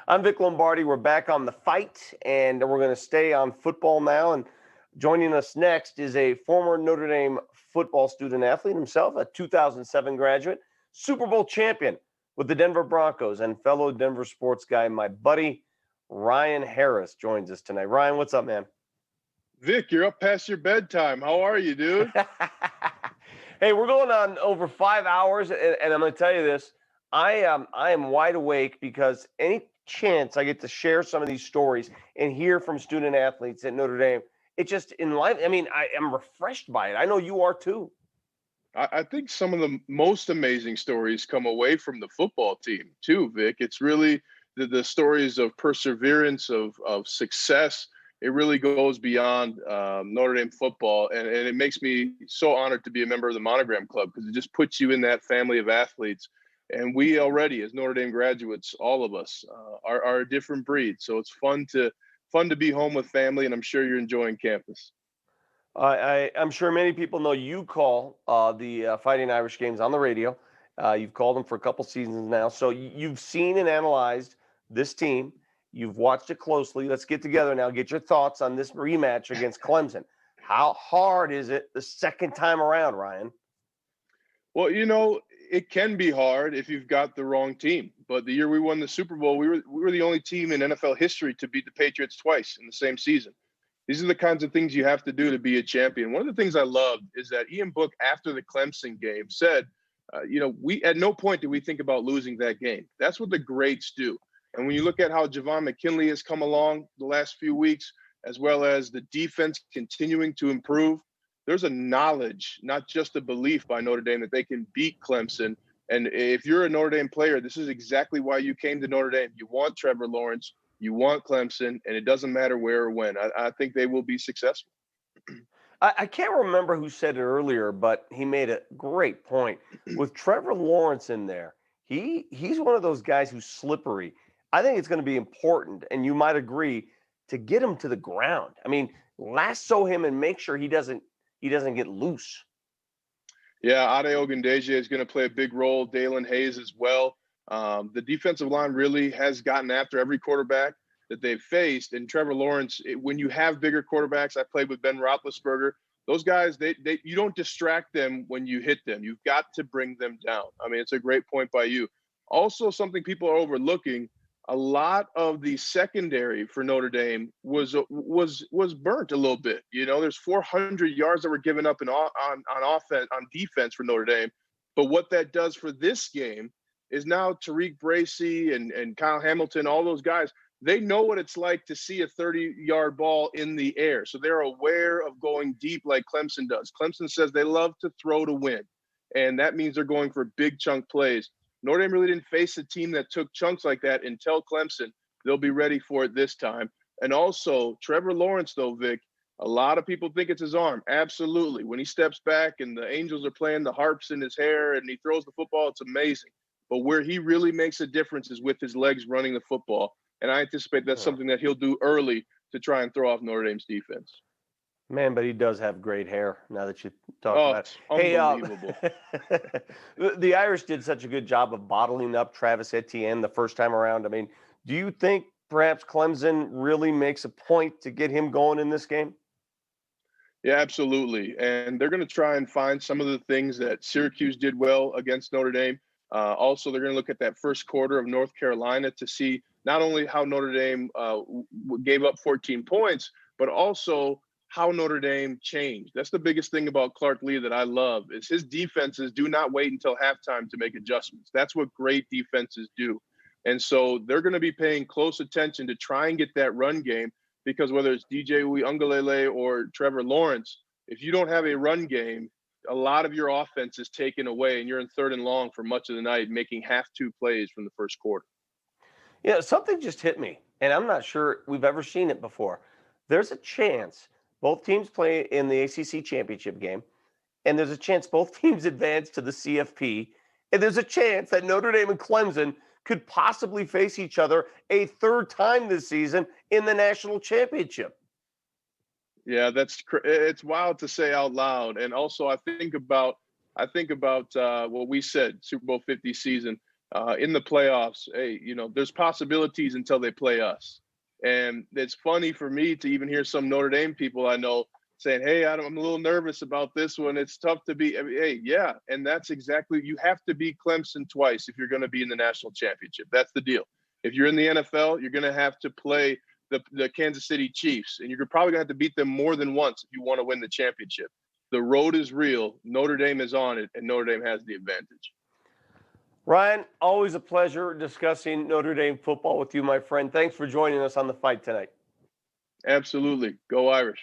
I'm Vic Lombardi. We're back on the fight, and we're going to stay on football now. And joining us next is a former Notre Dame football student athlete himself, a 2007 graduate, Super Bowl champion with the Denver Broncos, and fellow Denver sports guy, my buddy Ryan Harris, joins us tonight. Ryan, what's up, man? Vic, you're up past your bedtime. How are you, dude? Hey, we're going on over 5 hours, and I'm going to tell you this. I am wide awake because any chance I get to share some of these stories and hear from student athletes at Notre Dame, it just I mean, I am refreshed by it. I know you are too. I think some of the most amazing stories come away from the football team too, Vic. It's really the stories of perseverance, of success. It really goes beyond Notre Dame football, and it makes me so honored to be a member of the Monogram Club because it just puts you in that family of athletes. And we already, as Notre Dame graduates, all of us are a different breed. So it's fun to be home with family, and I'm sure you're enjoying campus. I'm sure many people know you call the Fighting Irish games on the radio. You've called them for a couple seasons now. So you've seen and analyzed this team. You've watched it closely. Let's get together now. Get your thoughts on this rematch against Clemson. How hard is it the second time around, Ryan? Well, it can be hard if you've got the wrong team. But the year we won the Super Bowl, we were the only team in NFL history to beat the Patriots twice in the same season. These are the kinds of things you have to do to be a champion. One of the things I loved is that Ian Book, after the Clemson game, said, we at no point did we think about losing that game. That's what the greats do. And when you look at how Javon McKinley has come along the last few weeks, as well as the defense continuing to improve, there's a knowledge, not just a belief by Notre Dame that they can beat Clemson. And if you're a Notre Dame player, this is exactly why you came to Notre Dame. You want Trevor Lawrence, you want Clemson, and it doesn't matter where or when. I think they will be successful. I can't remember who said it earlier, but he made a great point. With Trevor Lawrence in there, he's one of those guys who's slippery. I think it's going to be important, and you might agree, to get him to the ground. I mean, lasso him and make sure he doesn't get loose. Yeah, Ade Ogundeji is going to play a big role. Dalen Hayes as well. The defensive line really has gotten after every quarterback that they've faced. And Trevor Lawrence, when you have bigger quarterbacks, I played with Ben Roethlisberger. Those guys, you don't distract them when you hit them. You've got to bring them down. I mean, it's a great point by you. Also, something people are overlooking, a lot of the secondary for Notre Dame was burnt a little bit. There's 400 yards that were given up on offense, on defense for Notre Dame. But what that does for this game is now Tariq Bracy and Kyle Hamilton, all those guys, they know what it's like to see a 30-yard ball in the air. So they're aware of going deep like Clemson does. Clemson says they love to throw to win, and that means they're going for big chunk plays. Notre Dame really didn't face a team that took chunks like that until Clemson. They'll be ready for it this time. And also, Trevor Lawrence, though, Vic, a lot of people think it's his arm. Absolutely. When he steps back and the Angels are playing the harps in his hair and he throws the football, it's amazing. But where he really makes a difference is with his legs running the football. And I anticipate that's something that he'll do early to try and throw off Notre Dame's defense. Man, but he does have great hair now that you talk about it. Unbelievable. Hey, the Irish did such a good job of bottling up Travis Etienne the first time around. I mean, do you think perhaps Clemson really makes a point to get him going in this game? Yeah, absolutely. And they're going to try and find some of the things that Syracuse did well against Notre Dame. Also, they're going to look at that first quarter of North Carolina to see not only how Notre Dame gave up 14 points, but also how Notre Dame changed. That's the biggest thing about Clark Lee that I love is his defenses do not wait until halftime to make adjustments. That's what great defenses do. And so they're going to be paying close attention to try and get that run game because whether it's DJ Uiagalelei or Trevor Lawrence, if you don't have a run game, a lot of your offense is taken away and you're in third and long for much of the night, making two plays from the first quarter. Yeah, something just hit me, and I'm not sure we've ever seen it before. There's a chance both teams play in the ACC Championship game, and there's a chance both teams advance to the CFP, and there's a chance that Notre Dame and Clemson could possibly face each other a third time this season in the national championship. Yeah, it's wild to say out loud. And also, I think about what we said, Super Bowl 50 season. in the playoffs, hey, there's possibilities until they play us. And it's funny for me to even hear some Notre Dame people I know saying, hey, I'm a little nervous about this one. It's tough to beat. I mean, hey, yeah. And that's exactly, you have to beat Clemson twice if you're going to be in the national championship. That's the deal. If you're in the NFL, you're going to have to play the Kansas City Chiefs, and you're probably going to have to beat them more than once if you want to win the championship. The road is real. Notre Dame is on it, and Notre Dame has the advantage. Ryan, always a pleasure discussing Notre Dame football with you, my friend. Thanks for joining us on the fight tonight. Absolutely. Go Irish.